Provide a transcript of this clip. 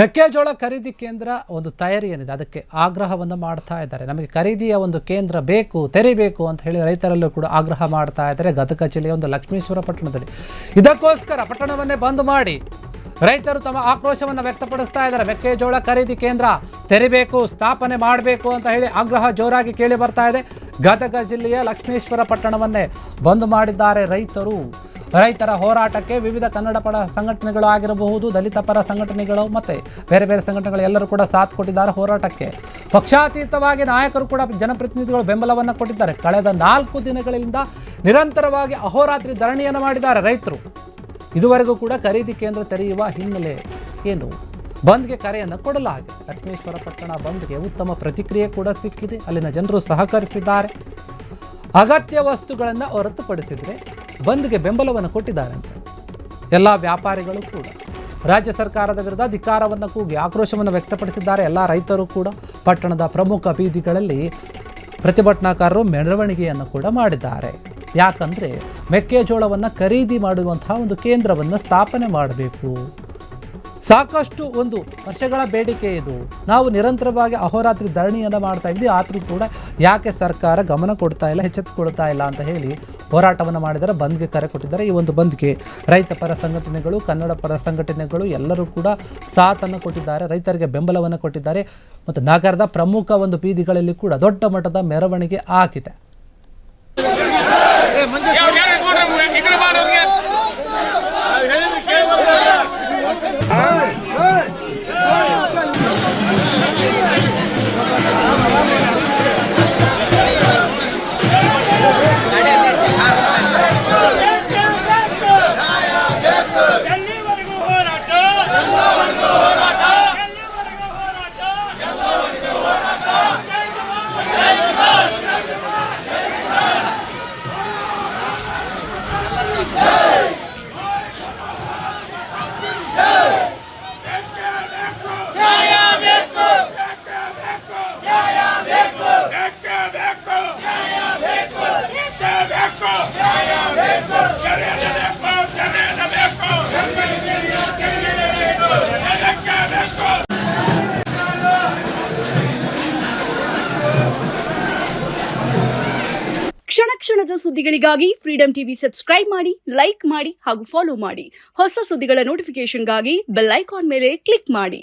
ಮೆಕ್ಕೆಜೋಳ ಖರೀದಿ ಕೇಂದ್ರ ಒಂದು ತಯಾರಿ ಏನಿದೆ ಅದಕ್ಕೆ ಆಗ್ರಹವನ್ನು ಮಾಡ್ತಾ ಇದ್ದಾರೆ. ನಮಗೆ ಖರೀದಿಯ ಒಂದು ಕೇಂದ್ರ ಬೇಕು, ತೆರಿಬೇಕು ಅಂತ ಹೇಳಿ ರೈತರಲ್ಲೂ ಕೂಡ ಆಗ್ರಹ ಮಾಡ್ತಾ ಇದ್ದಾರೆ. ಗದಗ ಜಿಲ್ಲೆಯ ಒಂದು ಲಕ್ಷ್ಮೇಶ್ವರ ಪಟ್ಟಣದಲ್ಲಿ ಇದಕ್ಕೋಸ್ಕರ ಪಟ್ಟಣವನ್ನೇ ಬಂದ್ ಮಾಡಿ ರೈತರು ತಮ್ಮ ಆಕ್ರೋಶವನ್ನು ವ್ಯಕ್ತಪಡಿಸ್ತಾ ಇದ್ದಾರೆ. ಮೆಕ್ಕೆಜೋಳ ಖರೀದಿ ಕೇಂದ್ರ ತೆರಿಬೇಕು, ಸ್ಥಾಪನೆ ಮಾಡಬೇಕು ಅಂತ ಹೇಳಿ ಆಗ್ರಹ ಜೋರಾಗಿ ಕೇಳಿ ಬರ್ತಾ ಇದೆ. ಗದಗ ಜಿಲ್ಲೆಯ ಲಕ್ಷ್ಮೇಶ್ವರ ಪಟ್ಟಣವನ್ನೇ ಬಂದ್ ಮಾಡಿದ್ದಾರೆ ರೈತರು. ರೈತರ ಹೋರಾಟಕ್ಕೆ ವಿವಿಧ ಕನ್ನಡ ಪರ ಸಂಘಟನೆಗಳು ಆಗಿರಬಹುದು, ದಲಿತ ಪರ ಸಂಘಟನೆಗಳು ಮತ್ತು ಬೇರೆ ಬೇರೆ ಸಂಘಟನೆಗಳು ಎಲ್ಲರೂ ಕೂಡ ಸಾಥ್ ಕೊಟ್ಟಿದ್ದಾರೆ ಹೋರಾಟಕ್ಕೆ. ಪಕ್ಷಾತೀತವಾಗಿ ನಾಯಕರು ಕೂಡ ಜನಪ್ರತಿನಿಧಿಗಳು ಬೆಂಬಲವನ್ನು ಕೊಟ್ಟಿದ್ದಾರೆ. ಕಳೆದ 4 ದಿನಗಳಿಂದ ನಿರಂತರವಾಗಿ ಅಹೋರಾತ್ರಿ ಧರಣಿಯನ್ನು ಮಾಡಿದ್ದಾರೆ ರೈತರು. ಇದುವರೆಗೂ ಕೂಡ ಖರೀದಿ ಕೇಂದ್ರ ತೆರೆಯುವ ಹಿನ್ನೆಲೆ ಏನು ಬಂದ್ಗೆ ಕರೆಯನ್ನು ಕೊಡಲಾಗಿದೆ. ಲಕ್ಷ್ಮೇಶ್ವರ ಪಟ್ಟಣ ಬಂದ್ಗೆ ಉತ್ತಮ ಪ್ರತಿಕ್ರಿಯೆ ಕೂಡ ಸಿಕ್ಕಿದೆ. ಅಲ್ಲಿನ ಜನರು ಸಹಕರಿಸಿದ್ದಾರೆ. ಅಗತ್ಯ ವಸ್ತುಗಳನ್ನು ಹೊರತುಪಡಿಸಿದರೆ ಬಂದ್ಗೆ ಬೆಂಬಲವನ್ನು ಕೊಟ್ಟಿದ್ದಾರೆ ಅಂತ ಎಲ್ಲ ವ್ಯಾಪಾರಿಗಳು ಕೂಡ ರಾಜ್ಯ ಸರ್ಕಾರದ ವಿರುದ್ಧ ಧಿಕ್ಕಾರವನ್ನು ಕೂಗಿ ಆಕ್ರೋಶವನ್ನು ವ್ಯಕ್ತಪಡಿಸಿದ್ದಾರೆ. ಎಲ್ಲ ರೈತರು ಕೂಡ ಪಟ್ಟಣದ ಪ್ರಮುಖ ಬೀದಿಗಳಲ್ಲಿ ಪ್ರತಿಭಟನಾಕಾರರು ಮೆರವಣಿಗೆಯನ್ನು ಕೂಡ ಮಾಡಿದ್ದಾರೆ. ಯಾಕಂದರೆ ಮೆಕ್ಕೆಜೋಳವನ್ನು ಖರೀದಿ ಮಾಡುವಂತಹ ಒಂದು ಕೇಂದ್ರವನ್ನು ಸ್ಥಾಪನೆ ಮಾಡಬೇಕು. ಸಾಕಷ್ಟು ಒಂದು ವರ್ಷಗಳ ಬೇಡಿಕೆ ಇದು. ನಾವು ನಿರಂತರವಾಗಿ ಅಹೋರಾತ್ರಿ ಧರಣಿಯನ್ನು ಮಾಡ್ತಾ ಇದ್ವಿ, ಆದರೂ ಕೂಡ ಯಾಕೆ ಸರ್ಕಾರ ಗಮನ ಕೊಡ್ತಾ ಇಲ್ಲ, ಎಚ್ಚೆತ್ತುಕೊಳ್ತಾ ಇಲ್ಲ ಅಂತ ಹೇಳಿ ಹೋರಾಟವನ್ನು ಮಾಡಿದರೆ ಬಂದ್ಗೆ ಕರೆ ಕೊಟ್ಟಿದ್ದಾರೆ. ಈ ಒಂದು ಬಂದ್ಗೆ ರೈತ ಪರ ಸಂಘಟನೆಗಳು, ಕನ್ನಡ ಪರ ಸಂಘಟನೆಗಳು ಎಲ್ಲರೂ ಕೂಡ ಸಾಥನ್ನು ಕೊಟ್ಟಿದ್ದಾರೆ. ರೈತರಿಗೆ ಬೆಂಬಲವನ್ನು ಕೊಟ್ಟಿದ್ದಾರೆ. ಮತ್ತು ನಗರದ ಪ್ರಮುಖ ಒಂದು ಬೀದಿಗಳಲ್ಲಿ ಕೂಡ ದೊಡ್ಡ ಮಟ್ಟದ ಮೆರವಣಿಗೆ ಆಗಿದೆ. ಕ್ಷಣ ಕ್ಷಣದ ಸುದ್ದಿಗಳಿಗಾಗಿ ಫ್ರೀಡಂ ಟಿವಿ ಸಬ್ಸ್ಕ್ರೈಬ್ ಮಾಡಿ, ಲೈಕ್ ಮಾಡಿ ಹಾಗೂ ಫಾಲೋ ಮಾಡಿ. ಹೊಸ ಸುದ್ದಿಗಳ ನೋಟಿಫಿಕೇಶನ್ಗಾಗಿ ಬೆಲ್ ಐಕಾನ್ ಮೇಲೆ ಕ್ಲಿಕ್ ಮಾಡಿ.